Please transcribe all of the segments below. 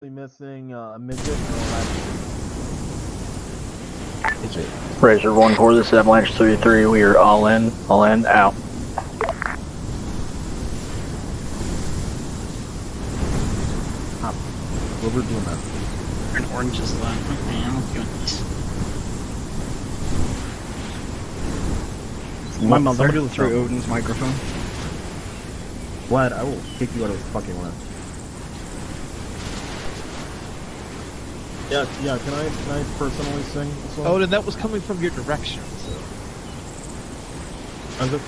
Missing a midget and a left. Razor 1-4, this is Avalanche 33. We are all in, out. What we're doing that? An orange is left. Oh goodness. My mother through Odin's microphone. Vlad, I will kick you out of his fucking left. Yeah, can I personally sing a song? Oh, and that was coming from your direction, so... Is it?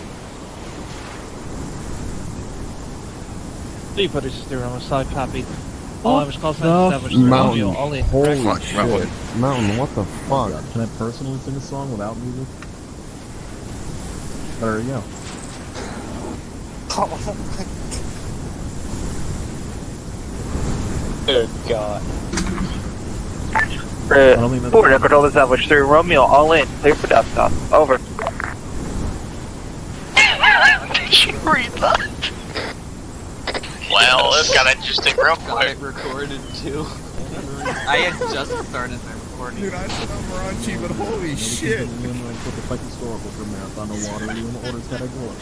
The footage is there on a side copy. All I was called established Mountain, all in holy direction. shit. Mountain, what the fuck? Can I personally sing a song without music? There you go. Oh god. Ford Ecuador, this is Avalanche 3. Romeo, all in. Clear for desktop. Over. Did you read that? Well, this got interesting real quick. Recorded too. I had just started my recording. Dude, I said I'm raunchy, but holy shit. Put the fight historical for Marathon of Waterloo in the orders category.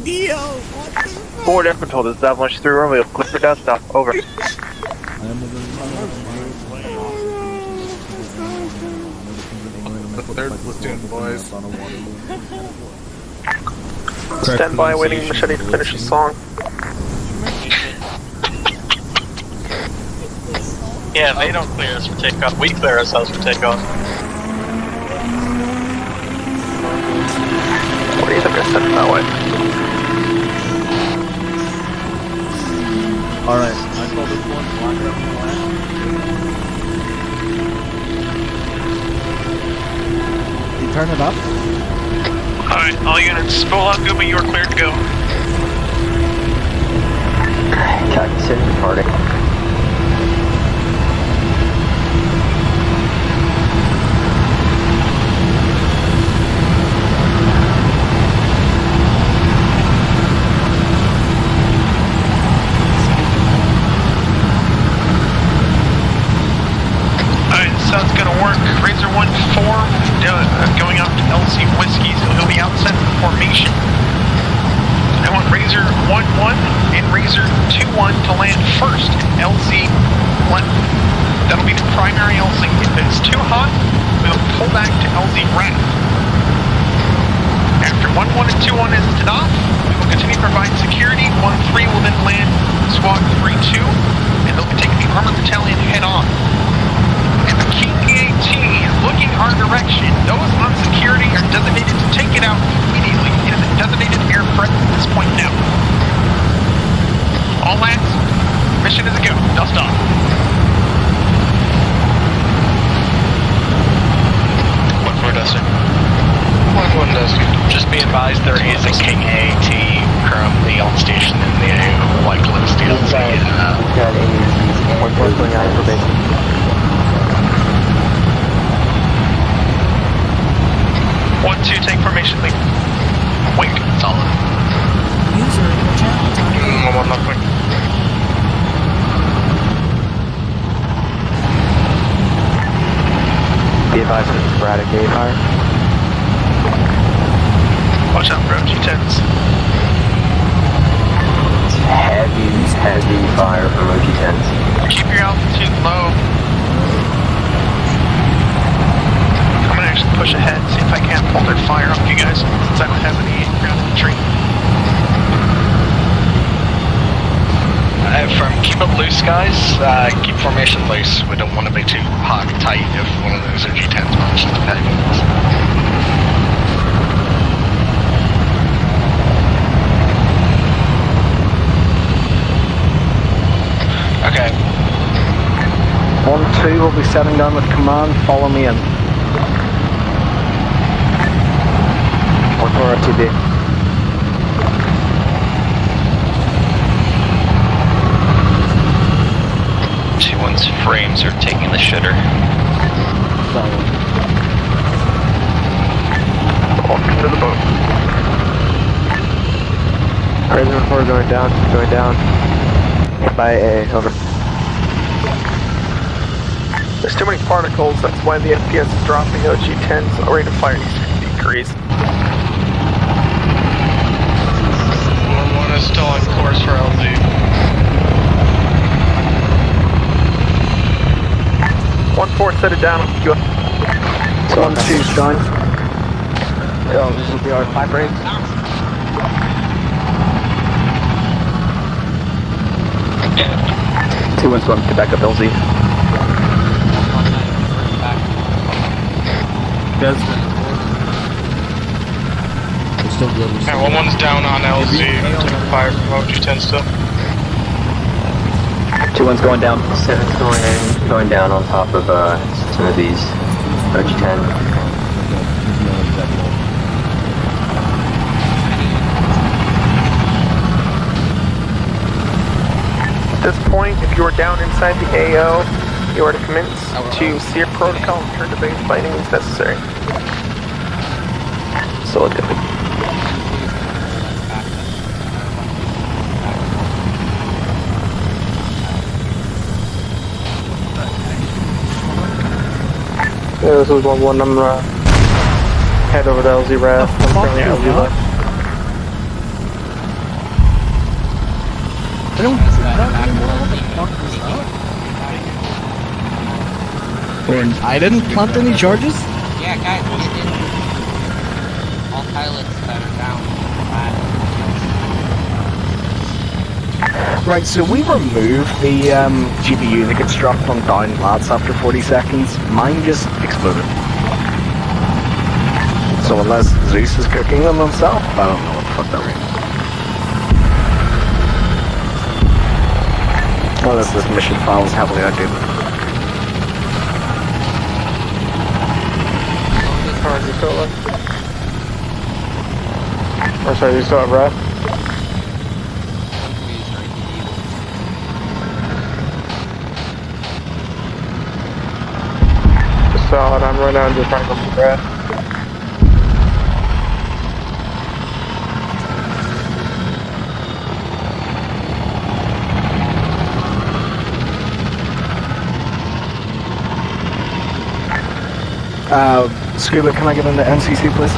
Neo, what the fuck? Ford Ecuador, this is Avalanche 3. Romeo, clear for desktop. Over. I am The third platoon, boys. Stand by, waiting Machete to finish the song. Yeah, they don't clear us for takeoff. We clear ourselves for takeoff. What do you think I said that way? Alright, I call this one lock it up in the last. You turn it up? Alright, all units, spool out, Gooby, you are cleared to go. Captain departing. Alright, so it's gonna work. Razor 1-4, going up to LC Whiskies, so he'll be outside the formation. I want Razor 1-1 and Razor 2-1 to land first in LZ left. That'll be the primary LZ. If it's too hot, we'll pull back to LZ right. After 1-1 and 2-1 is off, we will continue to provide security. 1-3 will then land Squad 3-2, and they'll be taking the Armored Battalion head on. And the King AT is looking our direction. Those on security are designated to take it out immediately. It is a designated air threat at this point now. All lads, mission is a go. Dust off. One dusting. One dusting. Just be advised there is a King AT currently on station in the white list. Got 1.9 for base. 1-2, take formation, lead. Wink, solid. User in your channel time. One, not quick. Be advised of sporadic gate fire. Watch out, bro, G10s. It's heavy fire from OG-10s. Keep your altitude low. I'm gonna actually push ahead, see if I can't pull their fire off you guys, since I don't have any ground entry. From keep it loose, guys. Keep formation loose. We don't want to be too hot and tight if one of those are G10s manages to peg us. Okay. 1-2 will be setting down with command. Follow me in. 1-4 RTB. 2-1's frames are taking the shitter. Welcome to the boat. Razor 4 going down. By A, over. There's too many particles, that's why the FPS is dropping. OG-10's rate of fire needs to decrease. 1-1 is still on course for LZ. 1-4, set it down. 1-2's done. Yo, this will be our 5 rate. 2-1's going to back up LZ. Desmond. We're still good. And 1-1's down on LZ. Taking fire from OG-10 still. 2-1's going down. 7's going down on top of some of these OG-10. At this point, if you are down inside the AO, you are to commence to SEER protocol and return to base by any means necessary. Solid copy. Yeah, this is 1-1. I'm gonna head over to LZ RAF. I'm currently at LZ left. I didn't plant any charges? Yeah, guys, get in. All pilots that are down. Right, so we removed the GPU that gets dropped on down lads after 40 seconds. Mine just exploded. So unless Zeus is cooking them himself, I don't know what the fuck that means. Unless this mission file is heavily outdated. Alright, you still left? Or sorry, you still have RAF? Solid, I'm right now just trying to go for RAF. Scuba, can I get into NCC, please?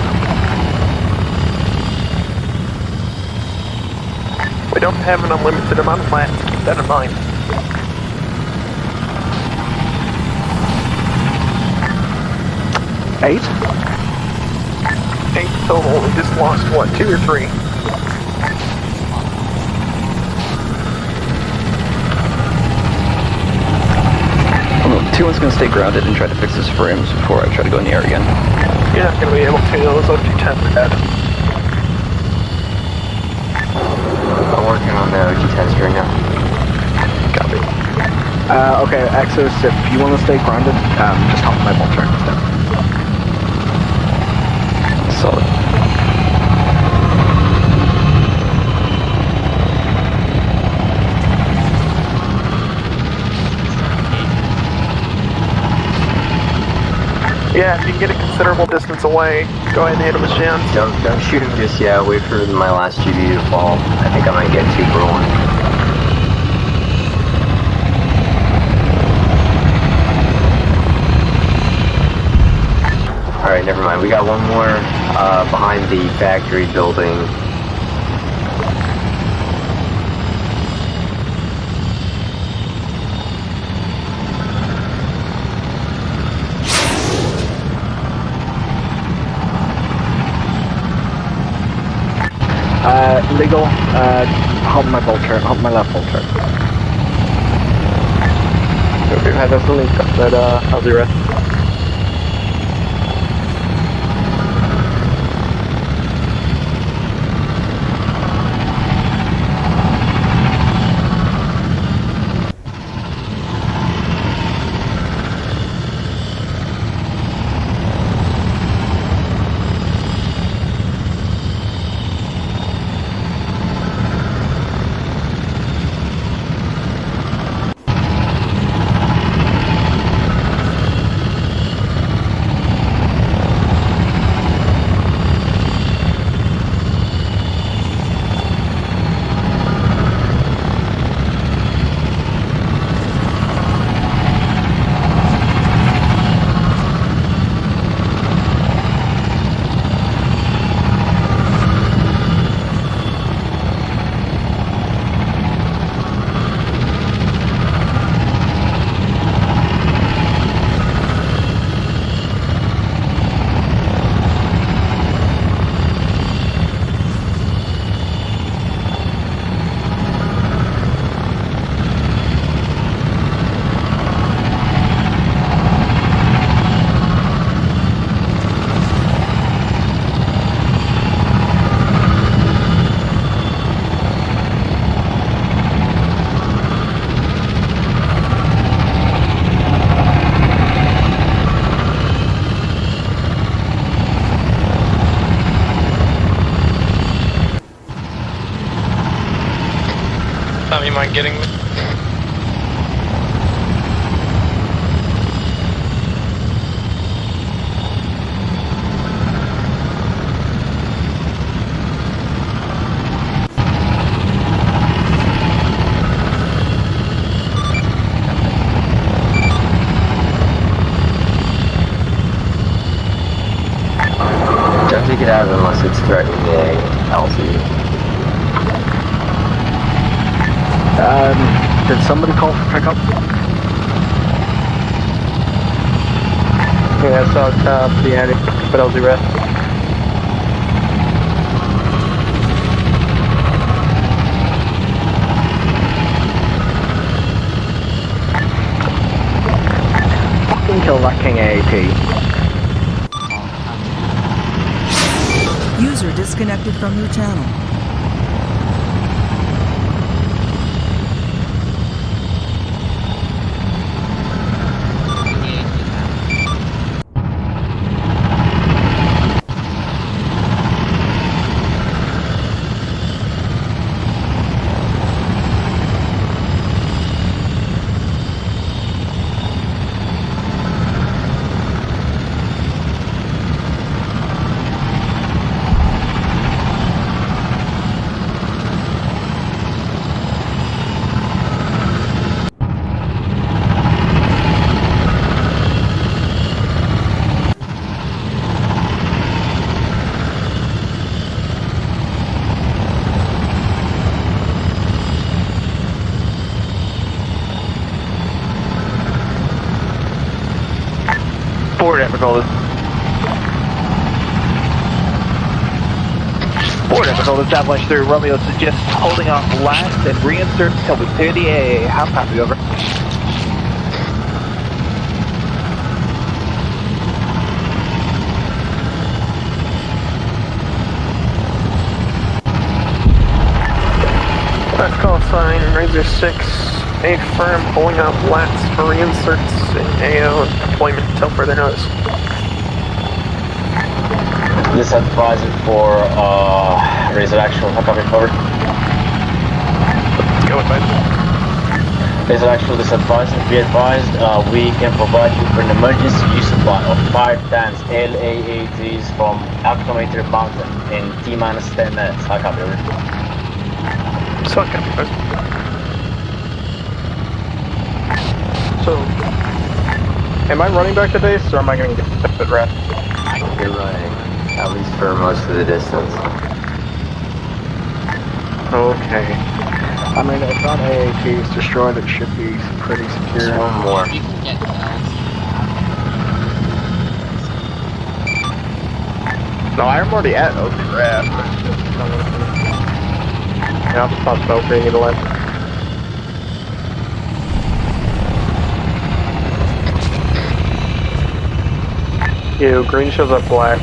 We don't have an unlimited amount of lands, keep that in mind. 8? 8 total, we just lost, what, 2 or 3? Oh, 2-1's gonna stay grounded and try to fix his frames before I try to go in the air again. You're not going to be able to, those OG-10s are dead. I'm working on the OG-10s right now. Copy. Okay, Exos, if you want to stay grounded, just hop my ball track instead. Solid. Yeah, if you can get a considerable distance away, go ahead and hit him with shins. Don't shoot him just yet. Wait for my last GBU to fall. I think I might get 2 for 1. Alright, never mind. We got one more behind the factory building. Legal, hop my bolt turn, hop my left bolt turn. We've had this link up at LZ RAF. getting me? Don't take it out unless it's threatening the LZ. Did somebody call for pickup? Yeah, I saw the attic, but LZ rest. Fucking kill that King AAT. User disconnected from your channel. Forward difficulty. Forward episode established through Romeo suggests holding off last and reinsert until we clear the AA. How copy, over? Last call sign, Razor 6, A firm pulling out lats for reinserts in AO and deployment until further notice. This advisor for Razor Actual, how copy, over. Go with that. Razor Actual, this advisor, be advised, we can provide you with an emergency use supply of 5 tons LAATs from Acclimator Mountain in T-minus 10 minutes, how copy, over. So it can be first. So, am I running back to base, or am I going to get a bit wrapped? You're running, at least for most of the distance. Okay. I mean, if that AAT is destroyed, it should be pretty secure. Just one more. You can get to No, I'm already at OP wrap. Yeah, I'll just pop smoke for you to left. Ew, green shows up black.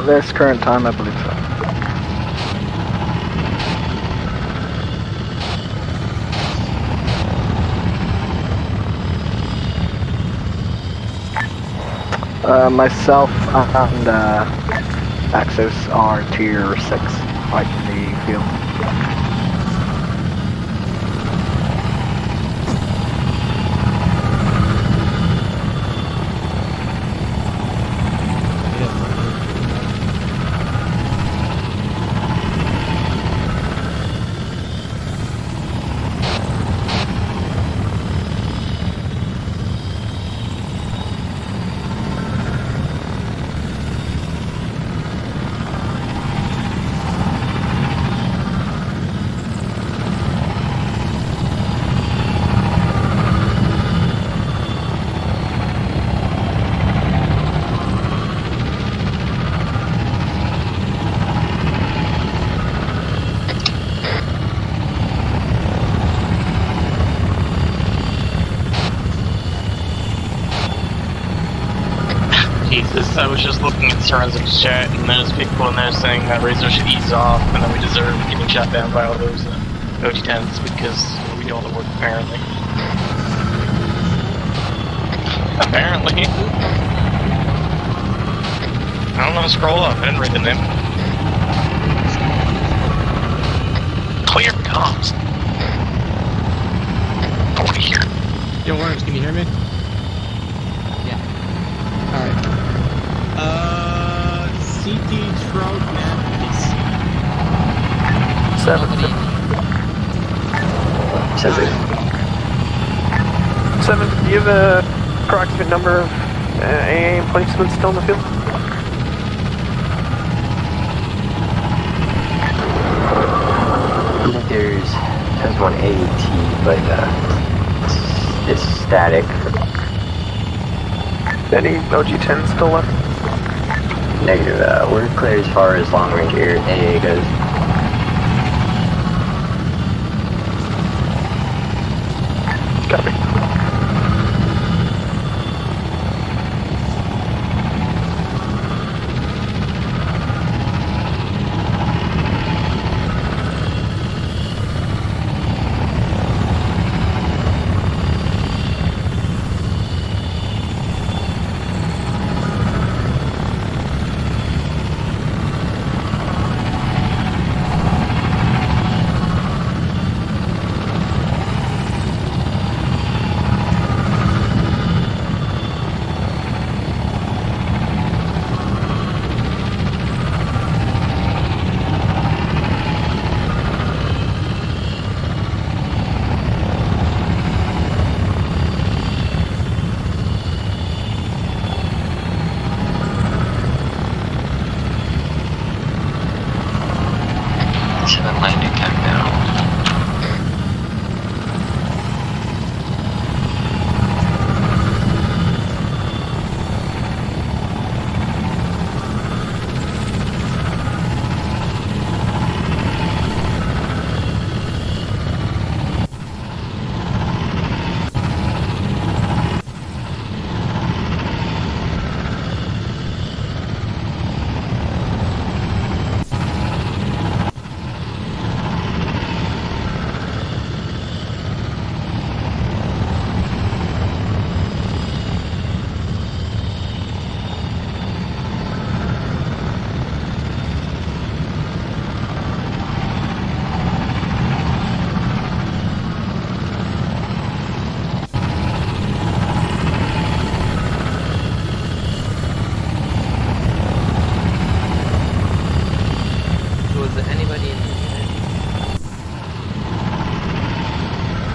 This current time, I believe so. Myself and Axis are tier 6, like in the field. cases. I was just looking at forensics chat, and there's people in there saying that Razor should ease off, and that we deserve getting shot down by all those OG10s because we do all the work, apparently. Apparently. I don't know, scroll up, I didn't read the name. Clear comms. I want to hear. Yo, Worms, can you hear me? Yeah. Alright. CT Trout map is 7. Says it. 7, do you have a approximate number of AA emplacements still in the field? I think there's one AT, but it's static. Any OG-10 still left? Negative. We're clear as far as long range air AA goes. Copy.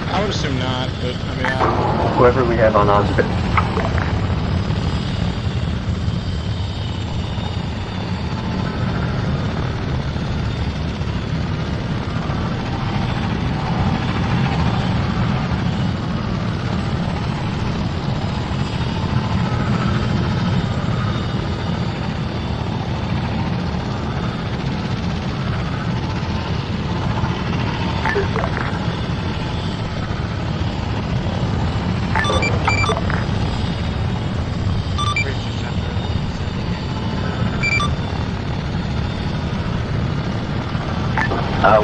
I would assume not, but I mean, Whoever we have on observation.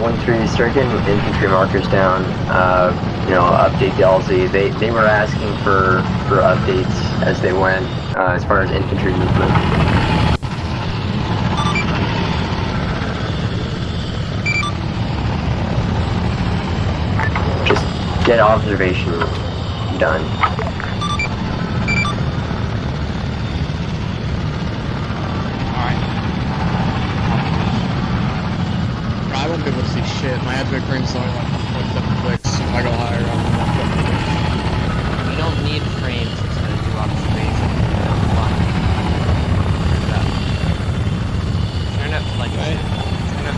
Once we start getting infantry markers down, update the LZ. They were asking for updates as they went, as far as infantry movement. Just get observation done. I won't be able to see shit. My advocate ring is only like 1.7 clicks. If I go higher, I'll be 1.7 clicks. You don't need frames to do observation. Turn up like right. Turn up.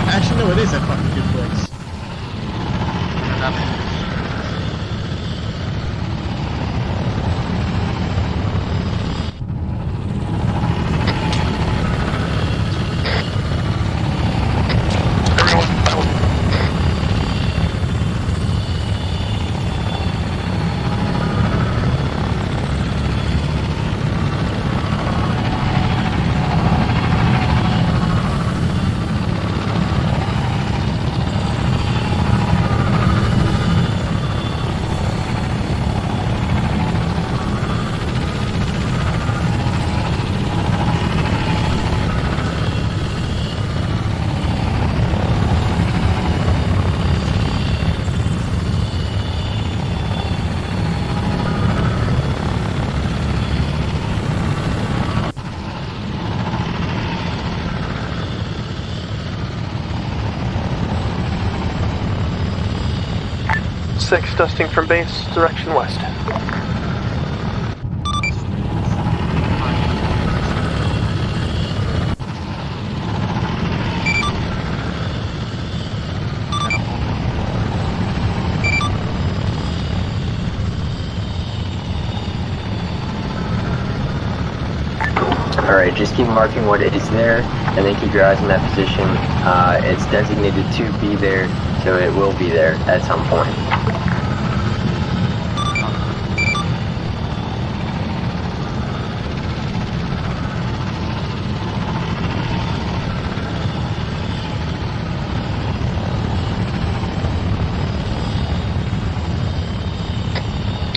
Actually, no, it is at fucking 2 clicks. Turn up. 6, dusting from base, direction west. Alright, just keep marking what is there, and then keep your eyes on that position. It's designated to be there, so it will be there at some point.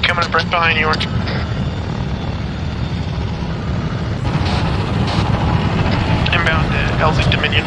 Coming up right behind you, Orange. Inbound to LZ Dominion.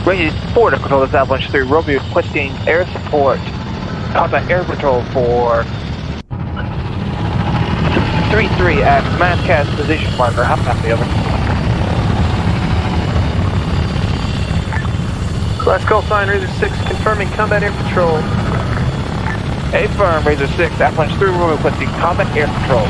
Rated 4 to control this Avalanche 3, Romeo requesting air support. Combat air patrol for 3-3 at Command position marker. How about the other? Last call sign, Razor 6, confirming combat air patrol. Affirm, Razor 6, Avalanche 3, Romeo requesting combat air patrol.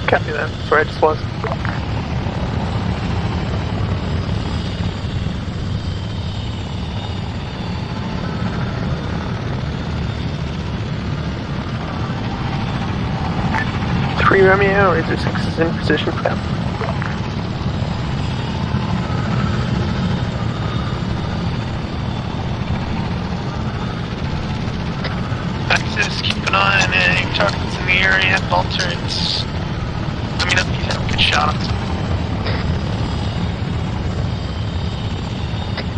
Copy that. That's where I just was. Three Romeo, Razor 6 is in position for them. Axis, keep an eye on any targets in the area. Ball turrets. Let me know if you have a good shot on some.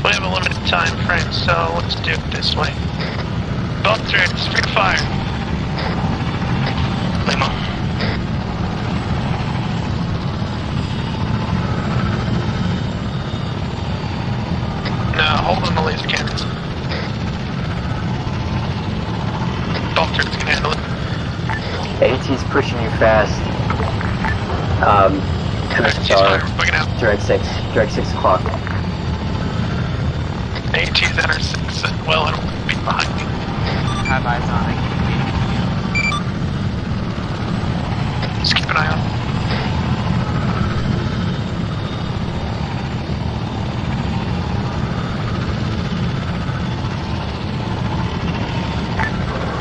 We have a limited time frame, so let's do it this way. Ball turrets, free fire. Lima. No, hold on the laser cannons. Ball turrets can handle it. AT's pushing you fast. Direct 6. Direct 6 o'clock. AT's at our 6. Well, it'll be behind me. Have eyes on it. Just keep an eye on.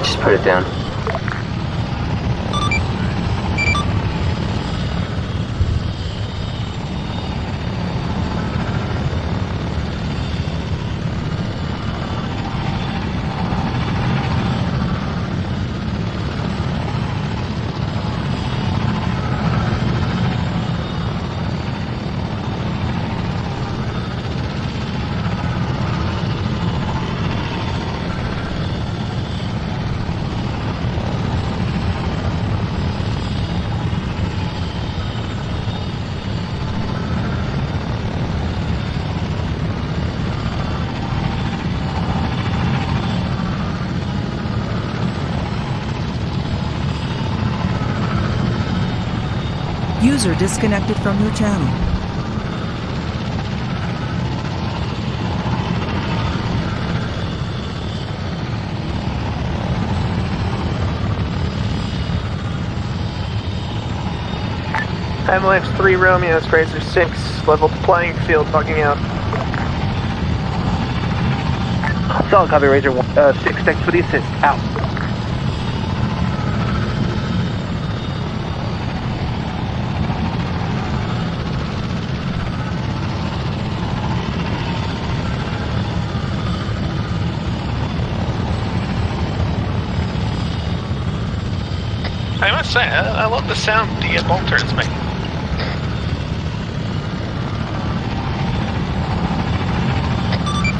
Just put it down. User disconnected from your channel. Avalanche 3 Romeo, Razor 6, level playing field, bugging out. Solid copy, Razor 6, thanks for the assist. Out. I must say, I love the sound the bolt turns make.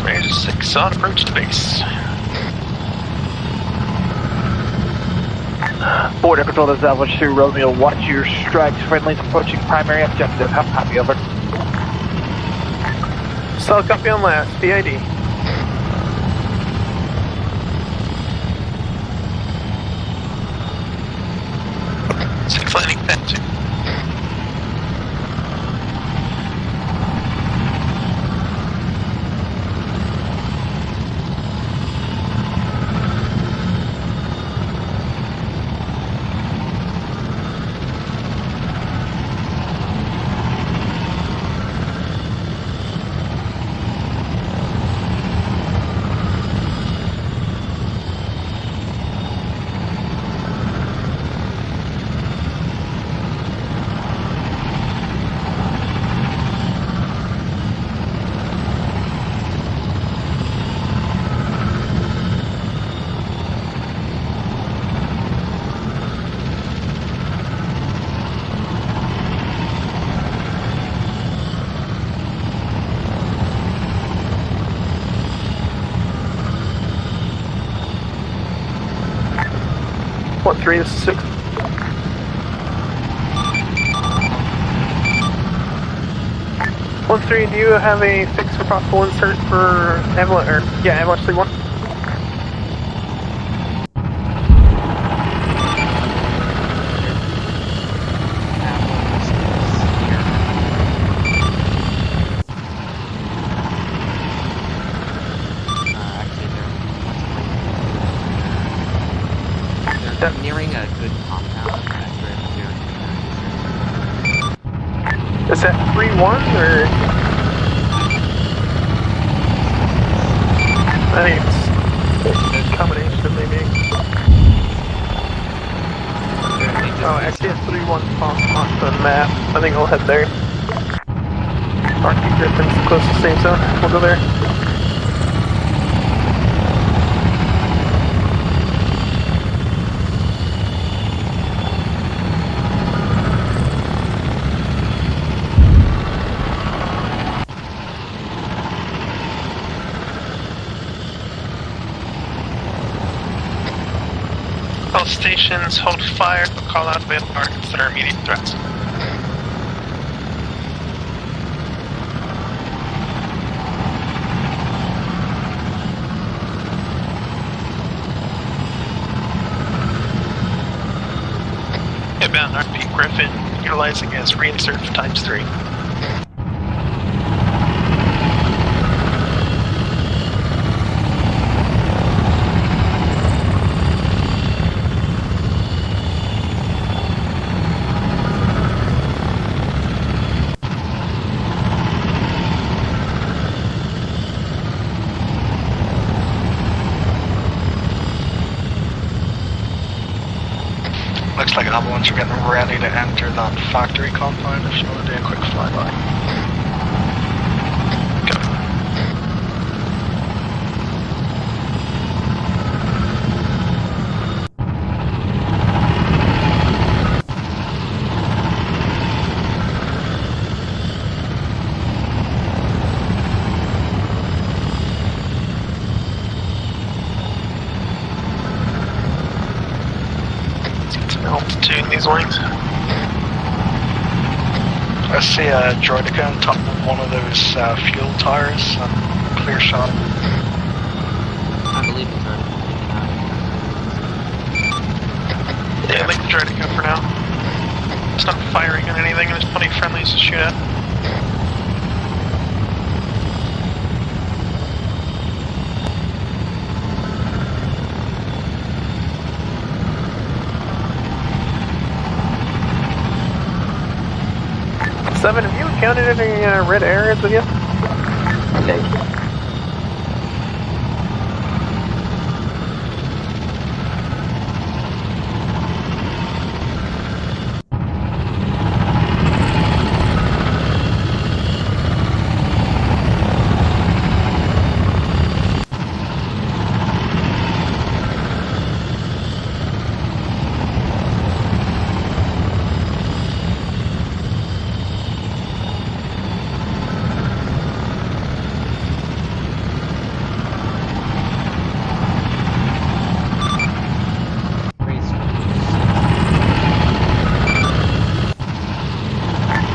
Razor 6 on approach to base. Border control, this is Avalanche 2 Romeo. Watch your strikes. Friendlies approaching primary objective. How copy, over. Solid copy on last, BID. Six landing pad 2. What, 3 to 6? One three, do you have a fix for possible insert for Avalanche, or, yeah, Avalanche 3-1? They're nearing a good compound. Is that 3-1, or? I think it's a combination of maybe. Oh, I see a 3-1 on the map. I think I'll head there. RP Griffin's the closest safe zone. We'll go there. All stations hold fire, call out available targets that are immediate threats. Inbound RP Griffin, utilizing as reinsert for ×3. Looks like Avalanche are getting ready to enter that factory compound if you want to do a quick flyby. Altitude in these wings. I see a droidica on top of one of those fuel tires. Clear shot. I believe it's already. Yeah, I think the droidica for now. It's not firing on anything, there's plenty of friendlies to shoot at. Seven, have you encountered any red areas with you? Okay. Racer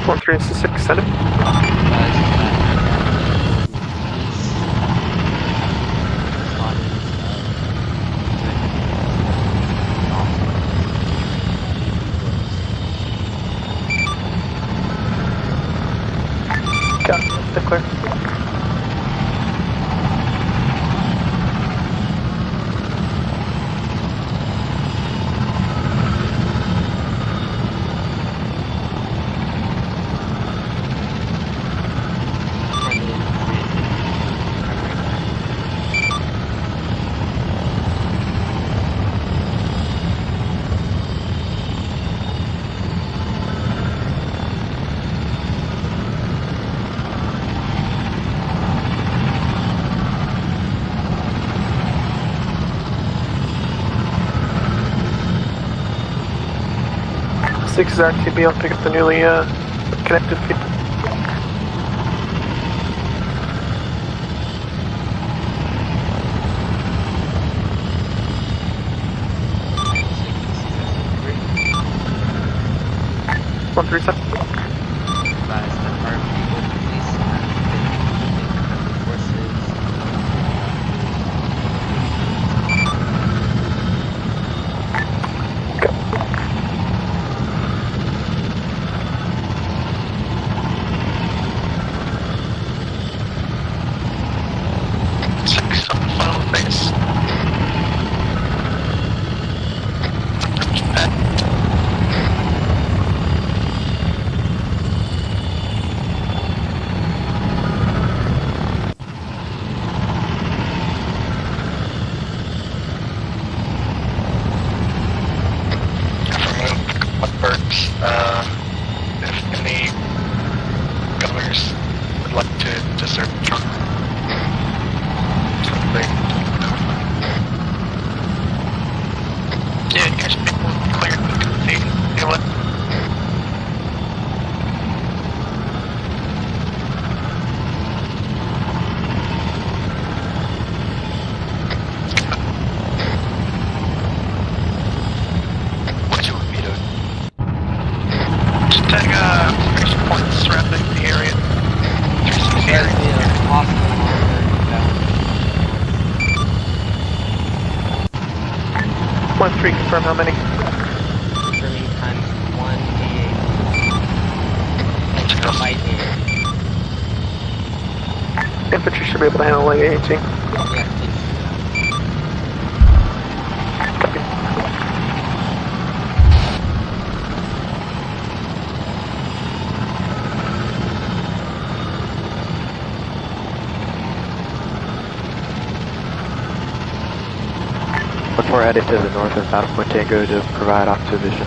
136 center. Got it. They're clear. Six is RTB. I'll pick up the newly connected feed. One three seven. Six on final base. If any governors would like to serve the yeah, you guys should be able to clear the feed. You know what? What you want me to do? Just take observation points surrounding the area. One three. Confirm how many? For me, times 1 light Infantry should be able to handle like 18. Yeah, Copy. Look for edit to the north and south of Tango to provide observation.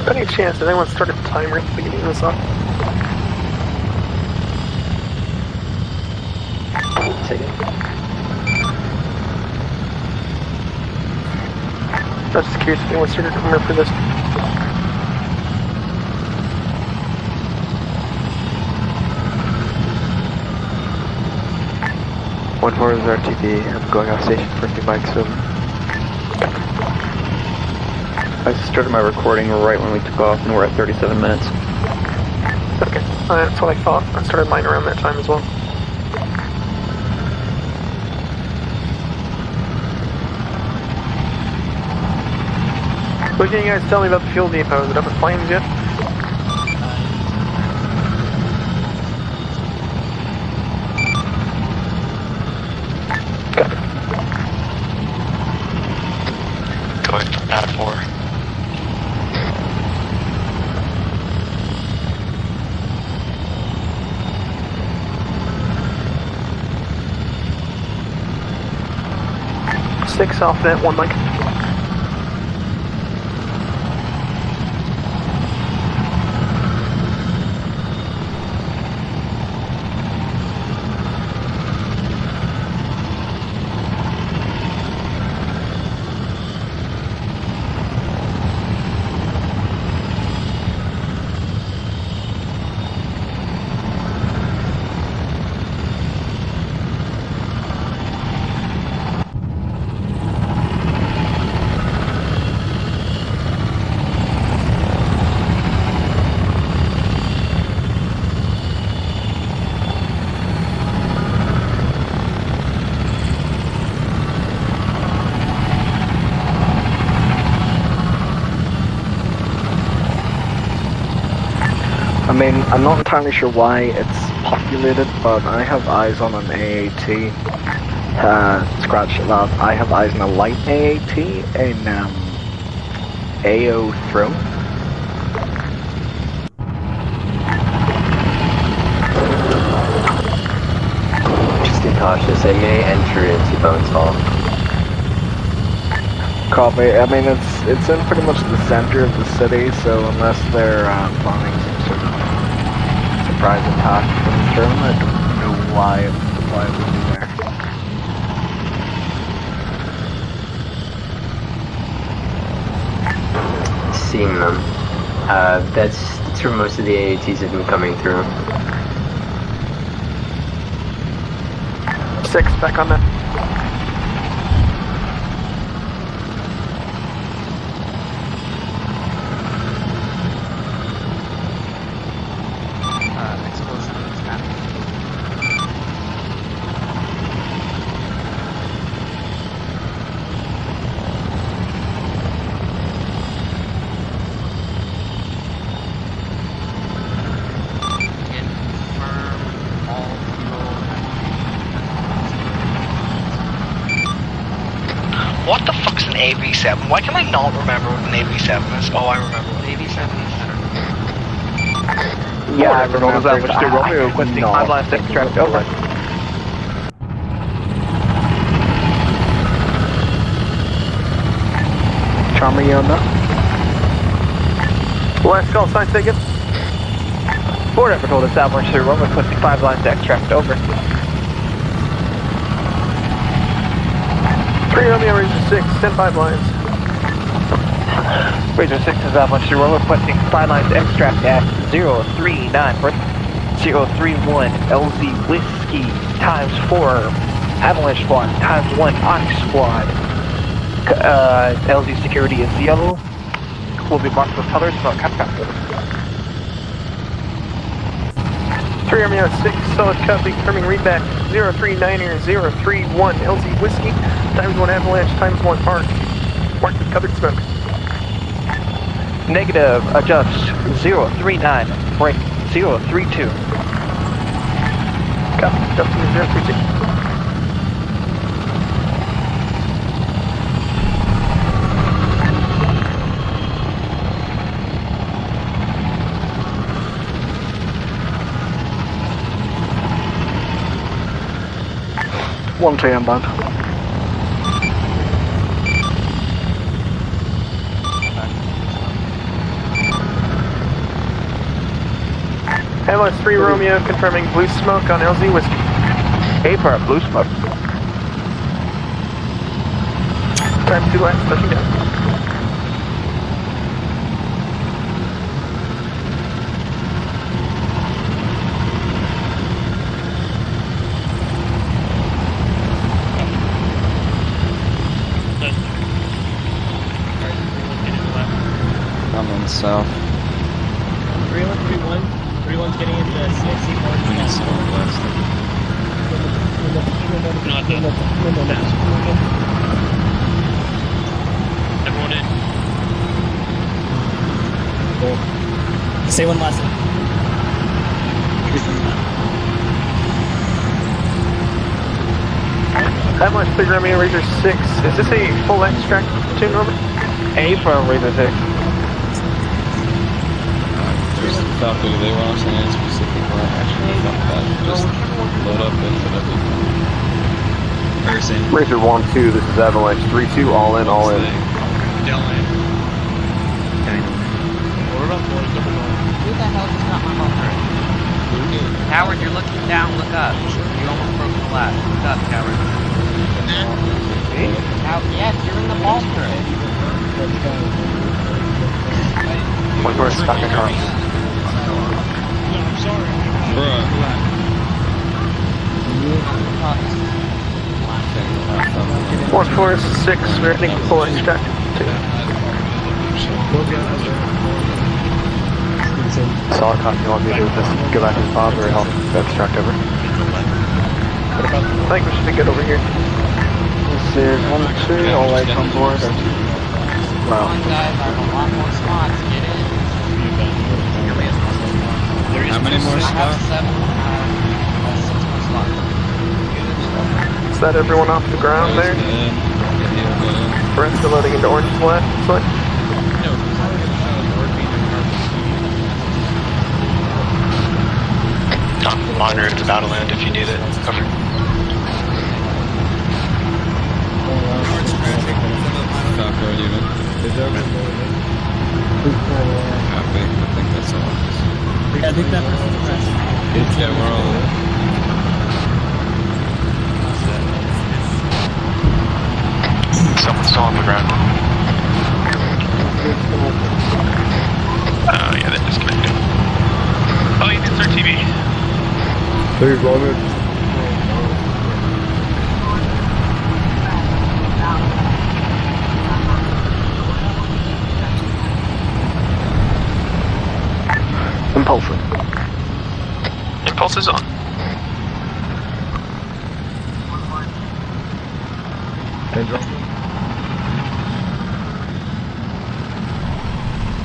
Any chance that anyone started a timer at the beginning of this song? I was just curious if anyone started a timer for this. One four is RTD. I'm going off station for new mic soon. I started my recording right when we took off, and we're at 37 minutes. Okay, that's what I thought. I started mine around that time as well. What can you guys tell me about the fuel depot? Is it up in flames yet? Going for pad 4. Six off that one, Mike. I mean, I'm not entirely sure why it's populated, but I have eyes on an AAT. Scratch that. I have eyes on a light AAT in AO Throne. Just be cautious, they may enter into Bones Hall. Copy. I mean, it's in pretty much the center of the city, so unless they're planning some sort of surprise attack from the throne, I don't know why it would be there. Seeing them. That's where most of the AATs have been coming through. Six, back on that. What the fuck's an AV7? Why can I not remember what an AV7 is? Oh, I remember what an AV7 is. Yeah, I remember. Mr. Romeo requesting 5 lines extract over. Charmer, you on that? Last call sign taken. Ford ever told us Alvin Mr. Romeo requesting 5 lines extract over. 3 Romeo, Razor 6, 10-5 lines. Razor 6 is Alvin Mr. Romeo requesting 5 lines extract at 039 031 LZ Whiskey times 4 Avalanche Squad times 1 Onyx Squad. LZ security is yellow. Will be marked with colors from contact. 3 Romeo 6, solid copy, confirming readback 039er 031 LZ Whiskey, times 1 Avalanche, times 1 Arc. Marked with covered smoke. Negative, adjust 039, break 032. Copy, adjusting to 032. One T unbound. Avalanche 3 Romeo confirming blue smoke on LZ Whiskey. A for a blue smoke. Time 2 laps, touching down. I'm in the south. 3131. 31's getting into CXC park. I'm in the southwest. Everyone in. Say one last thing. Avalanche 3 Romeo Razor 6. Is this a full extract platoon over? A for a Razor 6. Just Falco, they want us in any specific line. Actually, fuck that. Just load up and put everything. Razor 1-2, this is Avalanche 3-2, all in, all in. Who the hell just got my bumper? Howard, you're looking down, look up. You almost broke the lap. Look up, Howard. Yes, you're in the bumper. One more stuck in cars. Bruh. 146, we're heading full extract. Solid copy, you want me to just go back and pop or help extract over? I think we should be good over here. This is 1-2, all lights on board. Come on, guys, I have a lot more spots. Get in. How many more I have spots? 6 more spots. Is that everyone off the ground there? We're still loading into orange flat. Looks like. Monitor the battle land if you need it. Over. Falco, even. Copy. I think that's all. Yeah, I think that person's pressed. Yeah, we're all in. Someone's still on the ground. Oh yeah, they're disconnected. Oh, you did start TV. There you go, man. Impulsive. Impulse is on.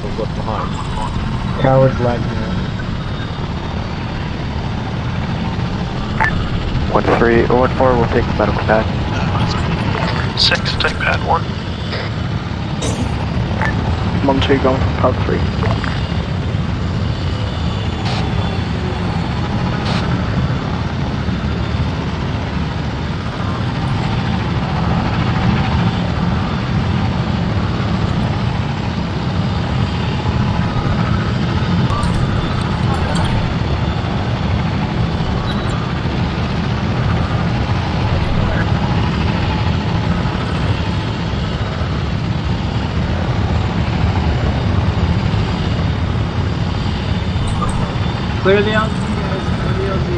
What's left behind? Coward's lagging. 1-3, 1-4, we'll take the medical pad. 6, take pad 1. 1-2, going for pad 3. Clear the LZ, guys. Clear the LZ.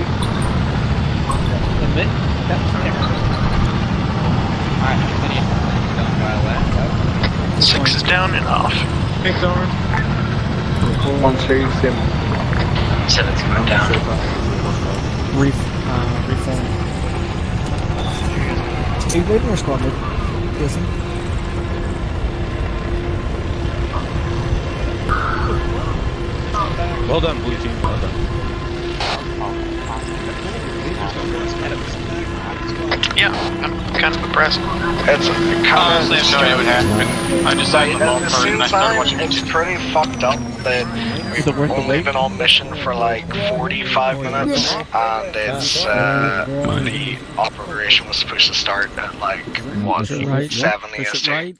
Admit? Alright, video. 6 is down and off. Thanks, Owen. 1-2, sim. 7's going down. Reform. Are you waiting or squad? Listen. Well done, blue team. Well done. Yeah, I'm kind of impressed. It's Honestly, I have no idea what happened. I just At saw the the ball part same and I started time, watching it's YouTube. pretty fucked up that we've only been on mission for like 45 minutes, and it's the operation was supposed to start at like what 7 EST. Right.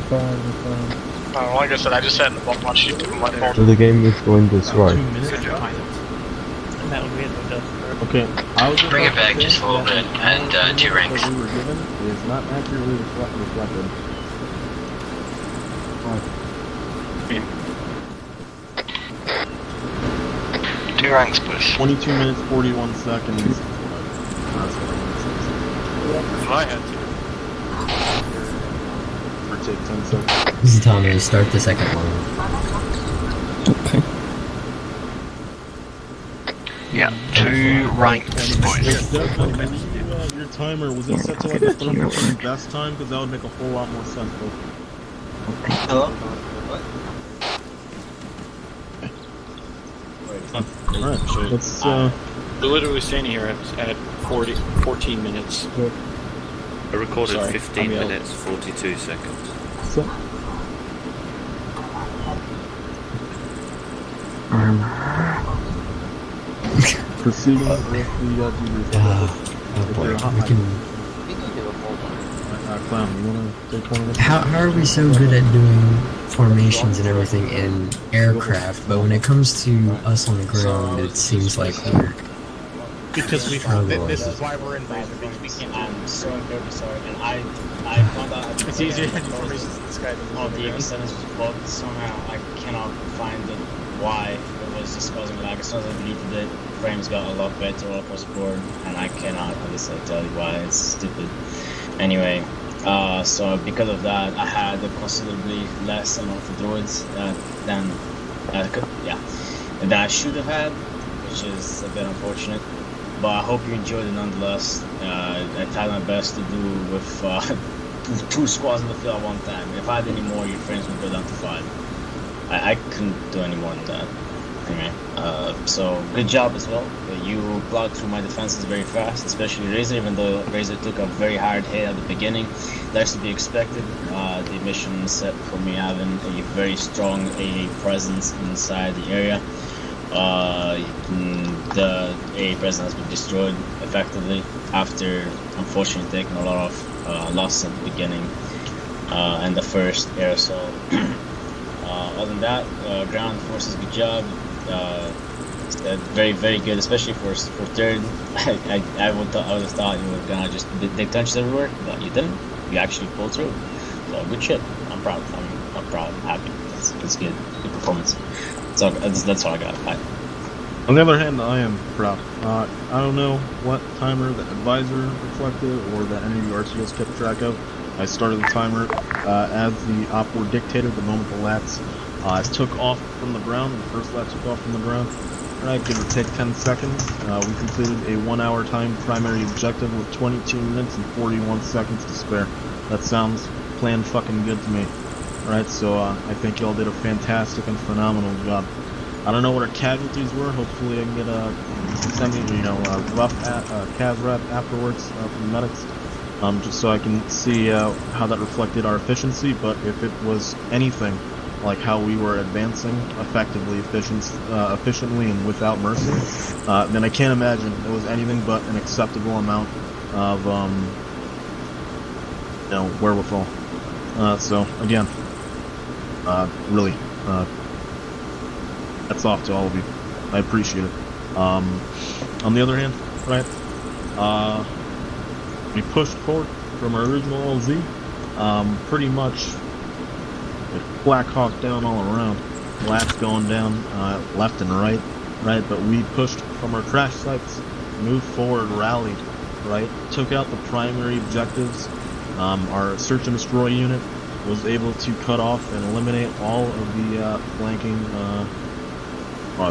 Fine. Like I said, I just hadn't watched YouTube on my phone. So the game is going this right. 2 minutes. That would be it, Okay, I was Bring about it back to say just a little that bit, the and, hour 2 ranks. that we were given is not accurately reflected. Right. 2 ranks, please. 22 minutes, 41 seconds. That's what I had to. Or take 10 seconds. This is telling me to start the second one. Okay. Yeah, 2 ranks, boys. Your timer, was it set to like the 30% best time? Because that would make a whole lot more sense. Hello? Alright, let's, We're literally standing here at 14 minutes. I recorded Sorry, 15 minutes, 42 seconds. So, proceeding with the Clown, you wanna take one of this? How are we so good at doing formations and everything in aircraft, but when it comes to us on the ground, it seems like we're... Because we struggle this with is that. why we're in Razor Beach. I'm so incredibly sorry, and I found out It's easier to do formations in the sky than all the AB7s was bugged somehow. I cannot find why it was just causing lag. As soon as I deleted it, frames got a lot better all across the board, and I cannot honestly tell you why. It's stupid. Anyway, so because of that, I had a considerably less amount of droids than I should have had, which is a bit unfortunate. But I hope you enjoyed it nonetheless. I tried my best to do with 2 squads in the field at one time. If I had any more, your frames would go down to 5. I couldn't do any more than that. Anyway, so good job as well. You plowed through my defenses very fast, especially Razor, even though Razor took a very hard hit at the beginning. That's to be expected. The mission set for me having a very strong AA presence inside the area. The AA presence has been destroyed effectively after unfortunately taking a lot of losses at the beginning and the first air assault. Other than that, ground forces, good job. Very, very good, especially for third. I would have thought you were gonna just dig trenches everywhere, but you didn't. You actually pulled through. So good shit. I'm proud. I'm proud. I'm happy. That's good. Good performance. So that's all I got. Bye. On the other hand, I am proud. I don't know what timer the advisor reflected or that any of the RTOs kept track of. I started the timer as the op were dictated the moment the lats took off from the ground. The first lat took off from the ground. Alright, give or take 10 seconds. We completed a 1 hour time primary objective with 22 minutes and 41 seconds to spare. That sounds planned fucking good to me. Alright, so I think y'all did a fantastic and phenomenal job. I don't know what our casualties were. Hopefully I can get a rough CAS rep afterwards from the medics. Just so I can see how that reflected our efficiency, but if it was anything like how we were advancing effectively, efficiently, and without mercy, then I can't imagine it was anything but an acceptable amount of, wherewithal. So again, really, that's off to all of you. I appreciate it. On the other hand, right, we pushed forward from our original LZ, pretty much Black Hawk down all around, lats going down left and right, but we pushed from our crash sites, moved forward, rallied, right, took out the primary objectives. Our search and destroy unit was able to cut off and eliminate all of the flanking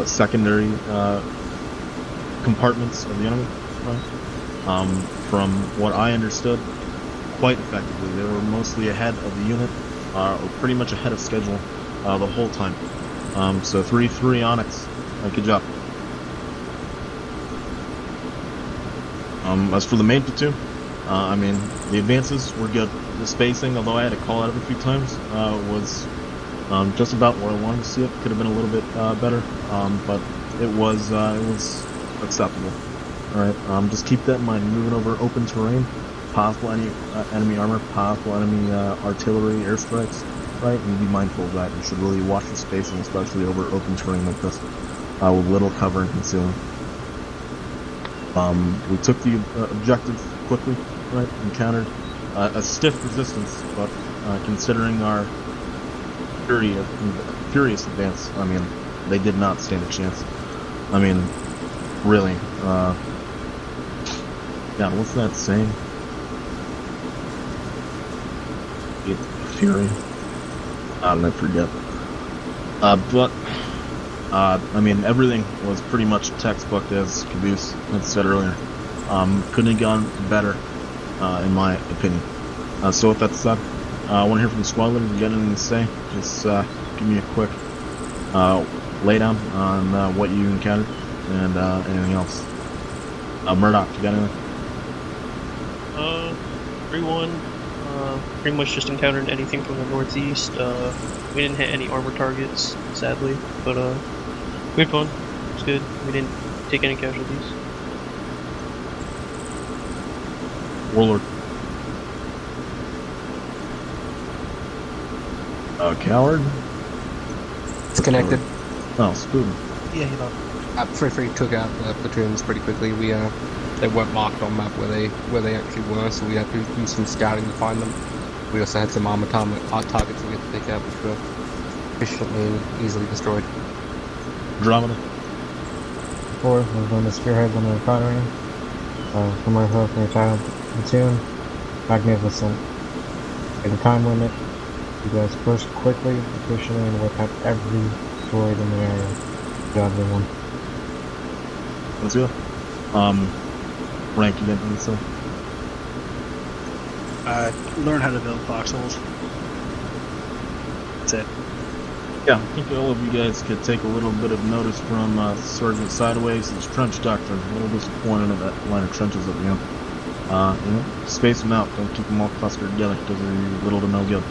secondary compartments of the enemy, right? From what I understood, quite effectively. They were mostly ahead of the unit, or pretty much ahead of schedule the whole time. So 3-3 Onyx. Good job. As for the main platoon, I mean, the advances were good. The spacing, although I had to call it out a few times, was just about where I wanted to see it. Could have been a little bit better, but it was acceptable. Alright, just keep that in mind. Moving over open terrain, possible enemy armor, possible enemy artillery airstrikes. right? And be mindful of that. You should really watch the spacing, especially over open terrain like this, with little cover and concealing. We took the objective quickly, right? Encountered a stiff resistance, but considering our furious advance, I mean, they did not stand a chance. I mean, really. God, what's that saying? Fury. I forget. I mean, everything was pretty much textbook, as Caboose had said earlier. Couldn't have gone better, in my opinion. So with that said, I want to hear from the squad leader. If you got anything to say, just give me a quick laydown on what you encountered and anything else. Murdoch, you got anything? 3-1. Pretty much just encountered anything from the northeast. We didn't hit any armor targets, sadly, but we had fun. It was good. We didn't take any casualties. Warlord. Coward? Disconnected. Oh, Spoon. Yeah, you know. 3-3 took out the platoons pretty quickly. They weren't marked on map where they actually were, so we had to do some scouting to find them. We also had some armor targets that we had to take out, which were efficiently and easily destroyed. Andromeda. 4 was one of the spearheads on the refinery. From our health and retired platoon. Magnificent. In the time limit, you guys pushed quickly, efficiently, and wiped out every droid in the area. Good job, everyone. Let's go. Rank again, so. Learn how to build foxholes. That's it. Yeah, I think all of you guys could take a little bit of notice from Sergeant Sideways, his trench doctrine. A little disappointed in that line of trenches at the end. You know, space them out. Don't keep them all clustered together because they're little to no good.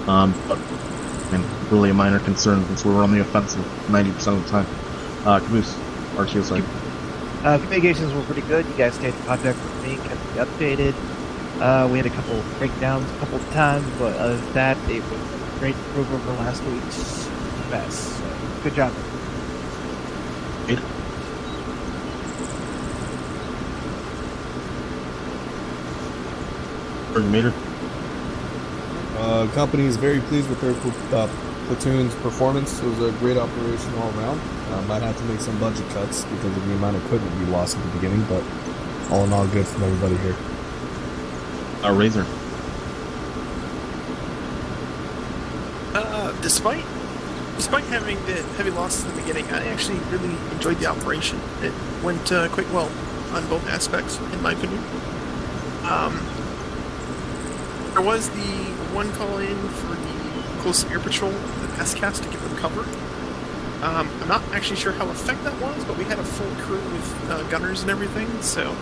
But, I mean, really a minor concern since we were on the offensive 90% of the time. Caboose, RTO side. Communications were pretty good. You guys stayed in contact with me, kept me updated. We had a couple breakdowns a couple of times, but other than that, it was a great improvement over last week's best. So, good job. Meter. Company is very pleased with their platoon's performance. It was a great operation all around. Might have to make some budget cuts because of the amount of equipment we lost at the beginning, but all in all, good from everybody here. Razor. Despite having the heavy losses in the beginning, I actually really enjoyed the operation. It went quite well on both aspects, in my opinion. There was the one call in for the close air patrol, the SCAS, to give them cover. I'm not actually sure how effective that was, but we had a full crew with gunners and everything, so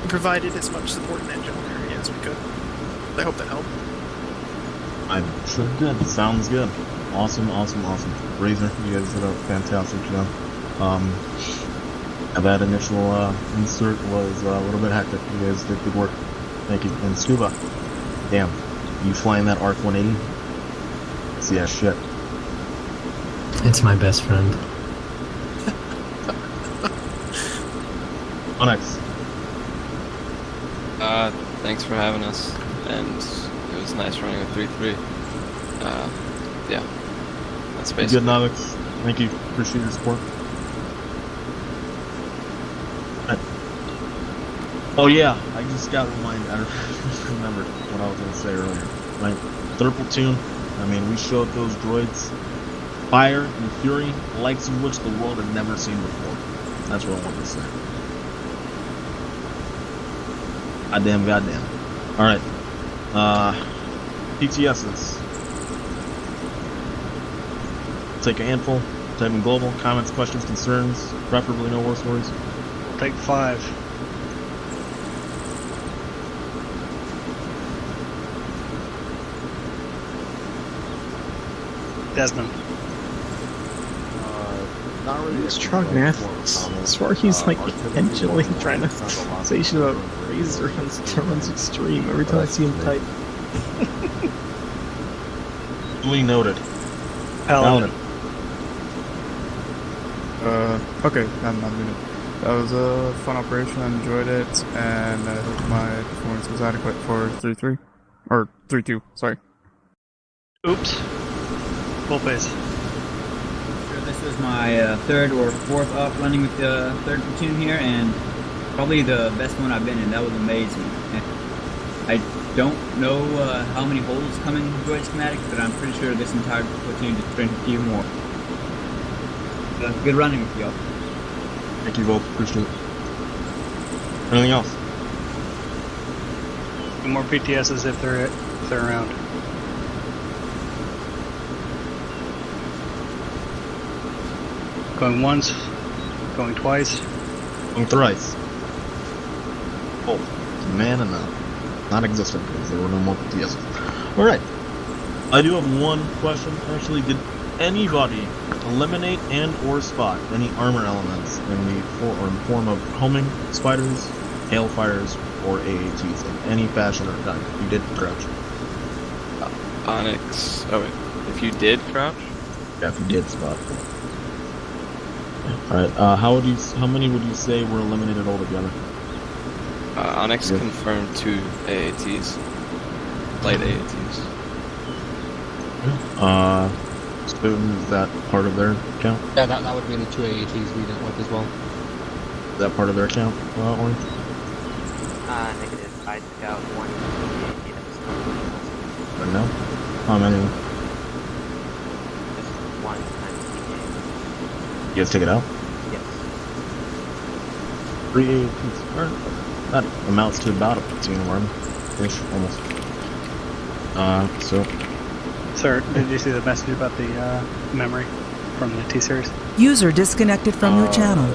we provided as much support in that general area as we could. I hope that helped. I'm sure it did. Sounds good. Awesome. Razor, you guys did a fantastic job. That initial insert was a little bit hectic. You guys did good work. Thank you. And Scuba, damn, you flying that ARC 180? See that shit. It's my best friend. Onyx. Thanks for having us, and it was nice running with 3-3. Yeah, that's basically good, Onyx. Thank you. Appreciate your support. Oh yeah, I just got reminded. I just remembered what I was going to say earlier. Right, 3rd platoon. I mean, we showed those droids fire and fury, likes of which the world had never seen before. That's what I wanted to say. Goddamn. Alright. PTSs. Take a handful. Type in global. Comments, questions, concerns. Preferably no war stories. We'll take 5. Desmond. Not really. He's trying math. I swear he's like intentionally trying to say shit about Razor and Termin's extreme every time I see him type. Duly noted. Paladin. Okay, I'm muted. That was a fun operation, I enjoyed it, and I hope my performance was adequate for 3-3. Or 3-2, sorry. Oops. Full pace. Sure, this was my third or fourth off running with the 3rd platoon here, and probably the best one I've been in. That was amazing. And I don't know how many holes come in droid schematics, but I'm pretty sure this entire platoon just drank a few more. Good running with y'all. Thank you both. Appreciate it. Anything else? More PTSs if they're around. Going once, going twice. Going thrice. Oh, man and no. Not existent because there were no more PTSs. Alright. I do have one question. Actually, did anybody eliminate and or spot any armor elements in the form of homing, spiders, hailfires, or AATs in any fashion or kind? If you did crouch. Onyx. Oh wait. If you did crouch? Yeah, if you did spot. Alright, how many would you say were eliminated altogether? Onyx confirmed 2 AATs. Light AATs. Spoon, is that part of their count? Yeah, that would be the 2 AATs we dealt with as well. Is that part of their count, Orange? Negative. I took out 1 AAT that was still Right now? How many? just 1 times DA. You guys take it out? Yes. 3 AATs. Alright. That amounts to about a platoon of armor-ish, almost. So... Sir, did you see the message about the memory from the T-Series? User disconnected from your channel.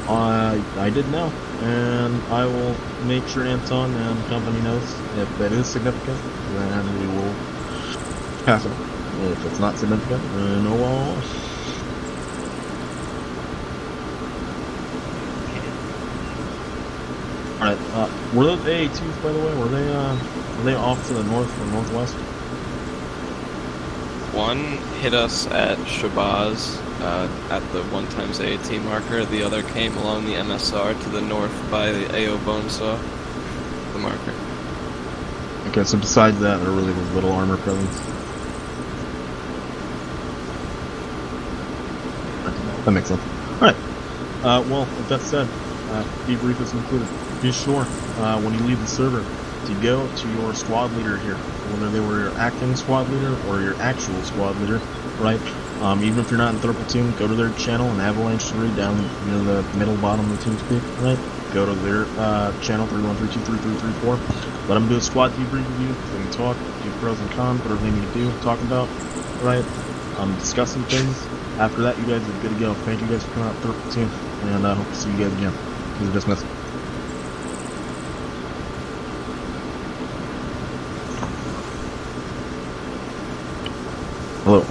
I did know, and I will make sure Anton and company knows if that is significant, then we will pass it on. If it's not significant, then oh well. Alright, were those AA2s, by the way, were they off to the north or northwest? One hit us at Shabazz at the 1 times AAT marker. The other came along the MSR to the north by the AO bone saw, the marker. Okay, so besides that, there really was little armor presence. That makes sense. Alright. Well, with that said, debrief is concluded. Be sure, when you leave the server, to go to your squad leader here, whether they were your acting squad leader or your actual squad leader, right? Even if you're not in 3rd platoon, go to their channel in Avalanche 3 down near the middle bottom of the TeamSpeak, right? Go to their channel 31323334. Let them do a squad debrief with you. They can talk, do pros and cons, whatever they need to do, talk about, right? Discuss some things. After that, you guys are good to go. Thank you guys for coming out 3rd platoon, and I hope to see you guys again. These are dismissed. Hello.